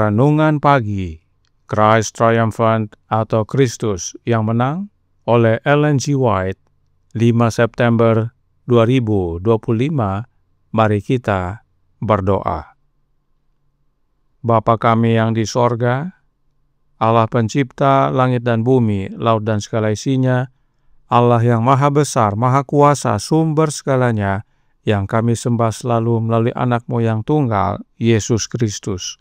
Renungan Pagi, Christ Triumphant atau Kristus yang Menang oleh Ellen G. White, 5 September 2025. Mari kita berdoa. Bapa kami yang di sorga, Allah pencipta langit dan bumi, laut dan segala isinya, Allah yang maha besar, maha kuasa, sumber segalanya, yang kami sembah selalu melalui anak-Mu yang tunggal, Yesus Kristus.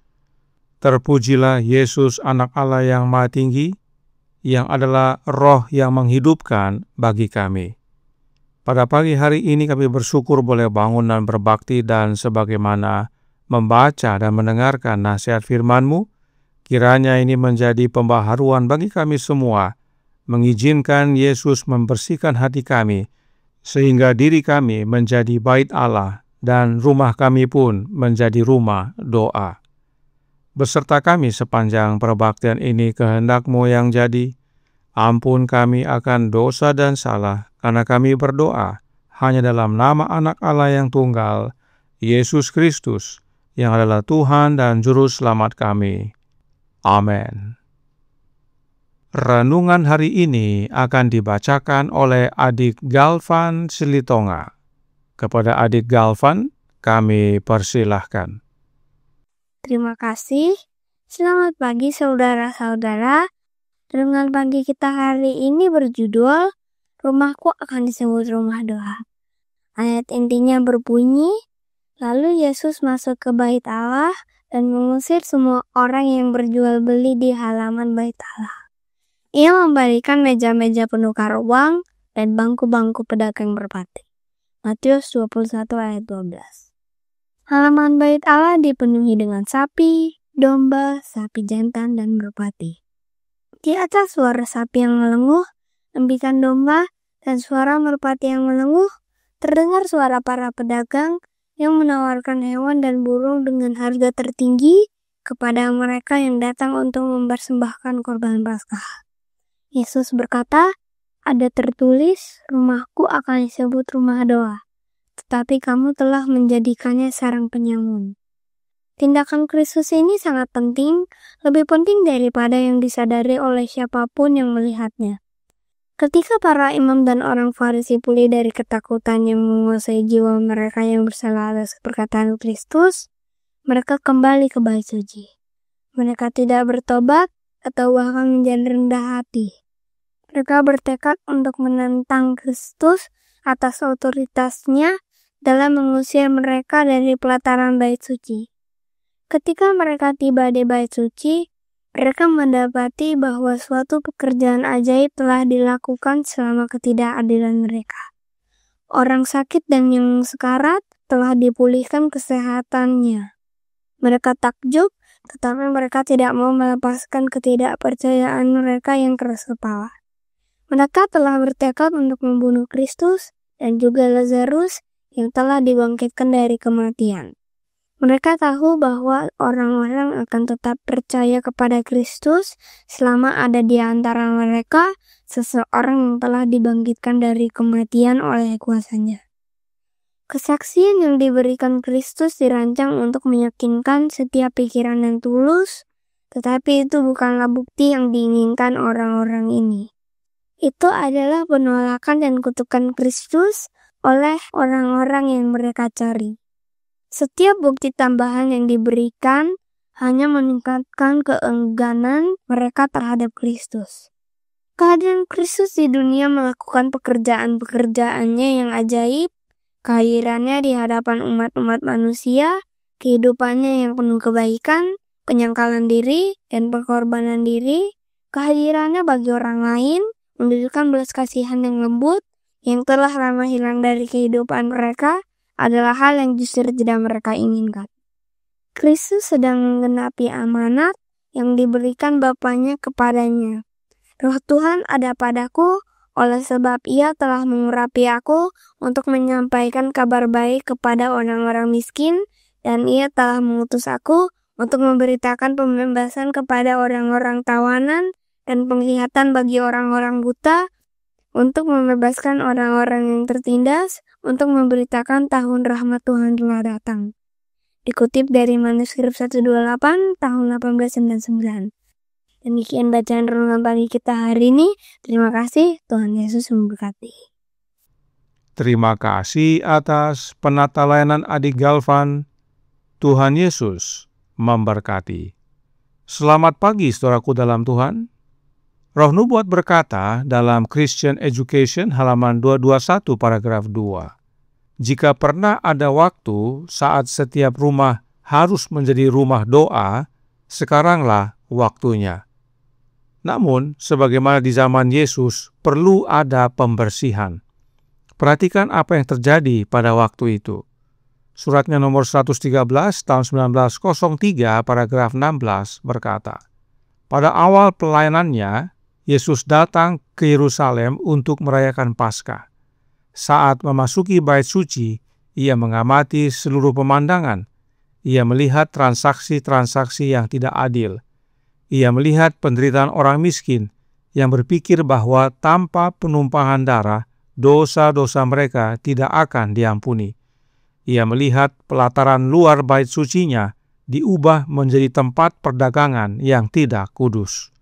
Terpujilah Yesus, anak Allah yang maha tinggi, yang adalah roh yang menghidupkan bagi kami. Pada pagi hari ini kami bersyukur boleh bangun dan berbakti, dan sebagaimana membaca dan mendengarkan nasihat firman-Mu, kiranya ini menjadi pembaharuan bagi kami semua, mengizinkan Yesus membersihkan hati kami, sehingga diri kami menjadi bait Allah, dan rumah kami pun menjadi rumah doa. Beserta kami sepanjang perbaktian ini kehendak-Mu yang jadi. Ampun kami akan dosa dan salah, karena kami berdoa hanya dalam nama anak Allah yang tunggal, Yesus Kristus, yang adalah Tuhan dan Juru Selamat kami. Amin. Renungan hari ini akan dibacakan oleh Adik Galvan Silitonga. Kepada Adik Galvan, kami persilahkan. Terima kasih. Selamat pagi saudara-saudara. Renungan pagi kita hari ini berjudul Rumahku akan disebut rumah doa. Ayat intinya berbunyi, lalu Yesus masuk ke bait Allah dan mengusir semua orang yang berjual beli di halaman bait Allah. Ia membalikkan meja-meja penukar uang dan bangku-bangku pedagang merpati. Matius 21 ayat 12. Halaman bait Allah dipenuhi dengan sapi, domba, sapi jantan, dan merpati. Di atas suara sapi yang melenguh, embikan domba, dan suara merpati yang melenguh, terdengar suara para pedagang yang menawarkan hewan dan burung dengan harga tertinggi kepada mereka yang datang untuk mempersembahkan korban Paskah. Yesus berkata, ada tertulis, rumahku akan disebut rumah doa. Tetapi kamu telah menjadikannya sarang penyamun. Tindakan Kristus ini sangat penting, lebih penting daripada yang disadari oleh siapapun yang melihatnya. Ketika para imam dan orang Farisi pulih dari ketakutan yang menguasai jiwa mereka yang bersalah atas perkataan Kristus, mereka kembali ke bait suci. Mereka tidak bertobat atau bahkan menjadi rendah hati. Mereka bertekad untuk menentang Kristus atas otoritasnya dalam mengusir mereka dari pelataran bait suci. Ketika mereka tiba di bait suci, mereka mendapati bahwa suatu pekerjaan ajaib telah dilakukan selama ketidakadilan mereka. Orang sakit dan yang sekarat telah dipulihkan kesehatannya. Mereka takjub, tetapi mereka tidak mau melepaskan ketidakpercayaan mereka yang keras kepala. Mereka telah bertekad untuk membunuh Kristus dan juga Lazarus yang telah dibangkitkan dari kematian. Mereka tahu bahwa orang-orang akan tetap percaya kepada Kristus selama ada di antara mereka seseorang yang telah dibangkitkan dari kematian oleh kuasa-Nya. Kesaksian yang diberikan Kristus dirancang untuk meyakinkan setiap pikiran yang tulus, tetapi itu bukanlah bukti yang diinginkan orang-orang ini. Itu adalah penolakan dan kutukan Kristus oleh orang-orang yang mereka cari. Setiap bukti tambahan yang diberikan hanya meningkatkan keengganan mereka terhadap Kristus. Kehadiran Kristus di dunia melakukan pekerjaan-pekerjaannya yang ajaib, kehadirannya di hadapan umat-umat manusia, kehidupannya yang penuh kebaikan, penyangkalan diri, dan pengorbanan diri, kehadirannya bagi orang lain, menunjukkan belas kasihan yang lembut, yang telah lama hilang dari kehidupan mereka, adalah hal yang justru tidak mereka inginkan. Kristus sedang menggenapi amanat yang diberikan Bapanya kepadanya. Roh Tuhan ada padaku, oleh sebab Ia telah mengurapi aku untuk menyampaikan kabar baik kepada orang-orang miskin, dan Ia telah mengutus aku untuk memberitakan pembebasan kepada orang-orang tawanan dan penglihatan bagi orang-orang buta, untuk membebaskan orang-orang yang tertindas, untuk memberitakan tahun rahmat Tuhan telah datang. Dikutip dari manuskrip 128 tahun 1899. Demikian bacaan renungan pagi kita hari ini. Terima kasih, Tuhan Yesus memberkati. Terima kasih atas penata layanan adik Galvan. Tuhan Yesus memberkati. Selamat pagi saudaraku dalam Tuhan. Roh Nubuat berkata dalam Christian Education halaman 221 paragraf 2. Jika pernah ada waktu saat setiap rumah harus menjadi rumah doa, sekaranglah waktunya. Namun, sebagaimana di zaman Yesus, perlu ada pembersihan. Perhatikan apa yang terjadi pada waktu itu. Suratnya nomor 113 tahun 1903 paragraf 16 berkata, pada awal pelayanannya, Yesus datang ke Yerusalem untuk merayakan Paskah. Saat memasuki bait suci, Ia mengamati seluruh pemandangan. Ia melihat transaksi-transaksi yang tidak adil. Ia melihat penderitaan orang miskin yang berpikir bahwa tanpa penumpahan darah, dosa-dosa mereka tidak akan diampuni. Ia melihat pelataran luar bait sucinya diubah menjadi tempat perdagangan yang tidak kudus.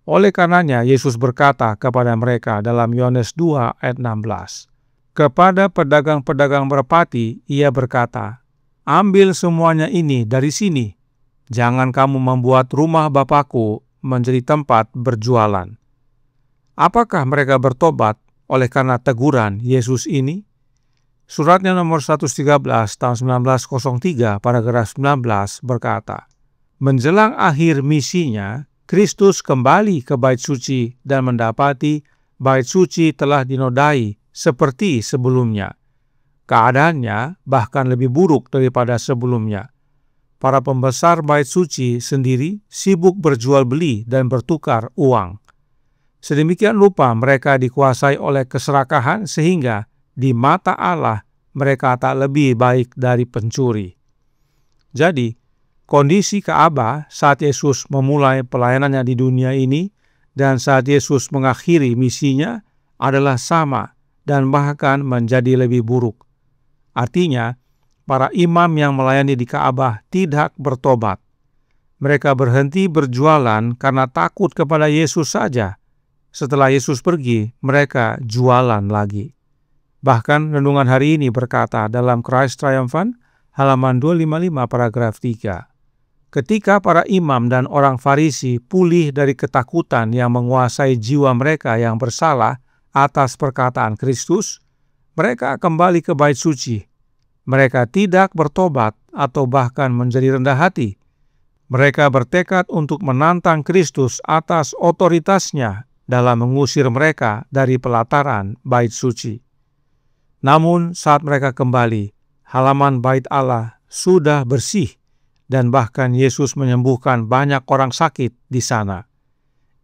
Oleh karenanya, Yesus berkata kepada mereka dalam Yohanes 2 ayat 16. Kepada pedagang-pedagang merpati, Ia berkata, ambil semuanya ini dari sini. Jangan kamu membuat rumah Bapakku menjadi tempat berjualan. Apakah mereka bertobat oleh karena teguran Yesus ini? Suratnya nomor 113 tahun 1903 paragraf 19 berkata, menjelang akhir misinya, Kristus kembali ke bait suci dan mendapati bait suci telah dinodai seperti sebelumnya. Keadaannya bahkan lebih buruk daripada sebelumnya. Para pembesar bait suci sendiri sibuk berjual beli dan bertukar uang. Sedemikian rupa mereka dikuasai oleh keserakahan sehingga di mata Allah mereka tak lebih baik dari pencuri. Jadi, kondisi Ka'bah saat Yesus memulai pelayanannya di dunia ini dan saat Yesus mengakhiri misinya adalah sama dan bahkan menjadi lebih buruk. Artinya, para imam yang melayani di Ka'bah tidak bertobat. Mereka berhenti berjualan karena takut kepada Yesus saja. Setelah Yesus pergi, mereka jualan lagi. Bahkan renungan hari ini berkata dalam Christ Triumphant halaman 255 paragraf 3. Ketika para imam dan orang Farisi pulih dari ketakutan yang menguasai jiwa mereka yang bersalah atas perkataan Kristus, mereka kembali ke bait suci. Mereka tidak bertobat atau bahkan menjadi rendah hati. Mereka bertekad untuk menantang Kristus atas otoritasnya dalam mengusir mereka dari pelataran bait suci. Namun saat mereka kembali, halaman bait Allah sudah bersih dan bahkan Yesus menyembuhkan banyak orang sakit di sana.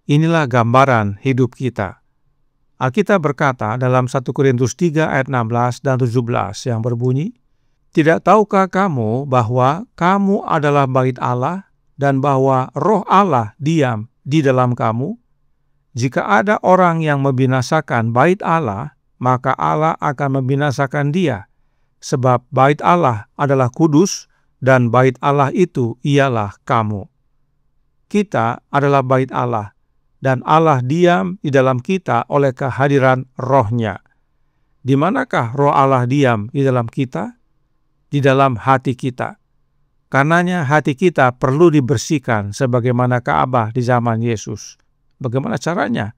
Inilah gambaran hidup kita. Alkitab berkata dalam 1 Korintus 3 ayat 16 dan 17 yang berbunyi, Tidak tahukah kamu bahwa kamu adalah bait Allah dan bahwa Roh Allah diam di dalam kamu? Jika ada orang yang membinasakan bait Allah, maka Allah akan membinasakan dia, sebab bait Allah adalah kudus dan bait Allah itu ialah kamu. Kita adalah bait Allah, dan Allah diam di dalam kita oleh kehadiran Roh-Nya. Di manakah Roh Allah diam di dalam kita? Di dalam hati kita. Karenanya hati kita perlu dibersihkan sebagaimana Ka'bah di zaman Yesus. Bagaimana caranya?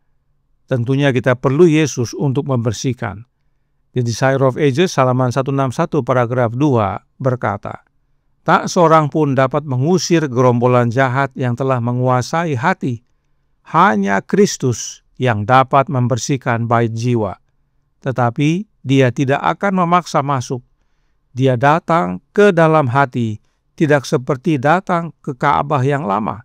Tentunya kita perlu Yesus untuk membersihkan. Di Desire of Ages halaman 161 paragraf 2 berkata, "Tak seorang pun dapat mengusir gerombolan jahat yang telah menguasai hati. Hanya Kristus yang dapat membersihkan bait jiwa. Tetapi Dia tidak akan memaksa masuk. Dia datang ke dalam hati, tidak seperti datang ke Ka'bah yang lama.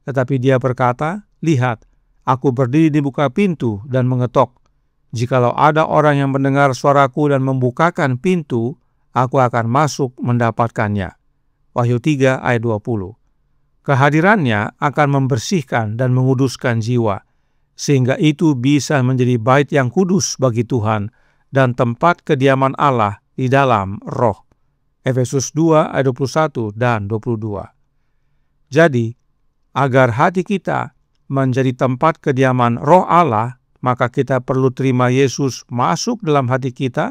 Tetapi Dia berkata, 'Lihat, aku berdiri di buka pintu dan mengetok. Jikalau ada orang yang mendengar suaraku dan membukakan pintu, aku akan masuk mendapatkannya.'" Wahyu 3 ayat 20. Kehadirannya akan membersihkan dan menguduskan jiwa, sehingga itu bisa menjadi bait yang kudus bagi Tuhan dan tempat kediaman Allah di dalam Roh. Efesus 2 ayat 21 dan 22. Jadi, agar hati kita menjadi tempat kediaman Roh Allah, maka kita perlu terima Yesus masuk dalam hati kita,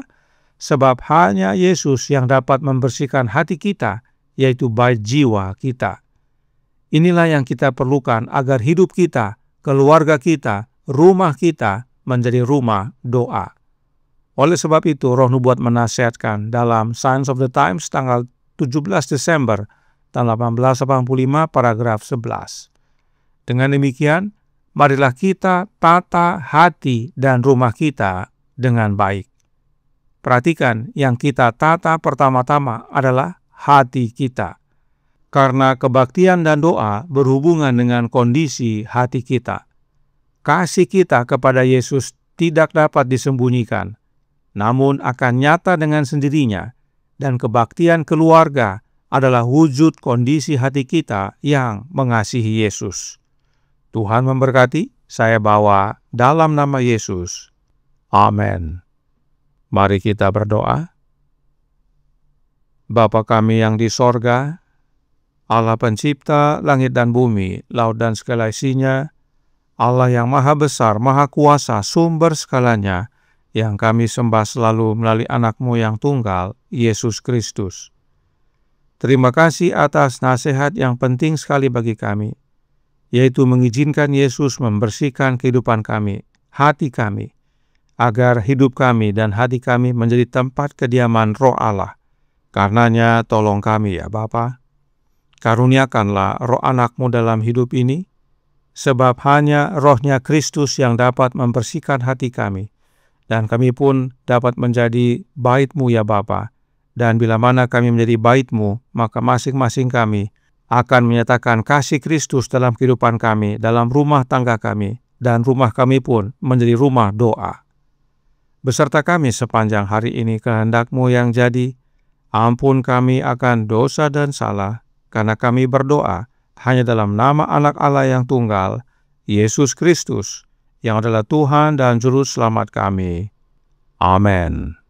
sebab hanya Yesus yang dapat membersihkan hati kita, yaitu bait jiwa kita. Inilah yang kita perlukan agar hidup kita, keluarga kita, rumah kita menjadi rumah doa. Oleh sebab itu, Roh Nubuat menasihatkan dalam Signs of the Times tanggal 17 Desember tahun 1885 paragraf 11. Dengan demikian, marilah kita tata hati dan rumah kita dengan baik. Perhatikan, yang kita tata pertama-tama adalah hati kita. Karena kebaktian dan doa berhubungan dengan kondisi hati kita. Kasih kita kepada Yesus tidak dapat disembunyikan, namun akan nyata dengan sendirinya, dan kebaktian keluarga adalah wujud kondisi hati kita yang mengasihi Yesus. Tuhan memberkati. Saya bawa dalam nama Yesus. Amin. Mari kita berdoa. Bapa kami yang di sorga, Allah pencipta langit dan bumi, laut dan segala isinya, Allah yang maha besar, maha kuasa, sumber segalanya, yang kami sembah selalu melalui anak-Mu yang tunggal, Yesus Kristus. Terima kasih atas nasihat yang penting sekali bagi kami, yaitu mengizinkan Yesus membersihkan kehidupan kami, hati kami, agar hidup kami dan hati kami menjadi tempat kediaman Roh Allah. Karenanya tolong kami ya Bapa, karuniakanlah Roh anak-Mu dalam hidup ini, sebab hanya Roh-Nya Kristus yang dapat membersihkan hati kami, dan kami pun dapat menjadi bait-Mu ya Bapa. Dan bila mana kami menjadi bait-Mu, maka masing-masing kami akan menyatakan kasih Kristus dalam kehidupan kami, dalam rumah tangga kami, dan rumah kami pun menjadi rumah doa. Beserta kami sepanjang hari ini kehendak-Mu yang jadi, ampun kami akan dosa dan salah, karena kami berdoa hanya dalam nama Anak Allah yang tunggal, Yesus Kristus, yang adalah Tuhan dan Juru Selamat kami. Amin.